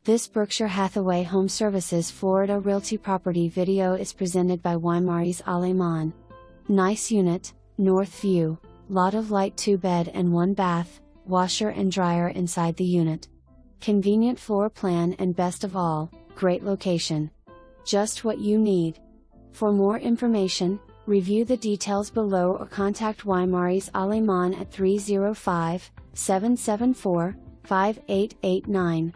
This Berkshire Hathaway HomeServices Florida Realty property video is presented by Ymaris Aleman. Nice unit, north view, lot of light 2-bed and 1-bath, washer and dryer inside the unit. Convenient floor plan and best of all, great location. Just what you need. For more information, review the details below or contact Ymaris Aleman at 305-774-5889.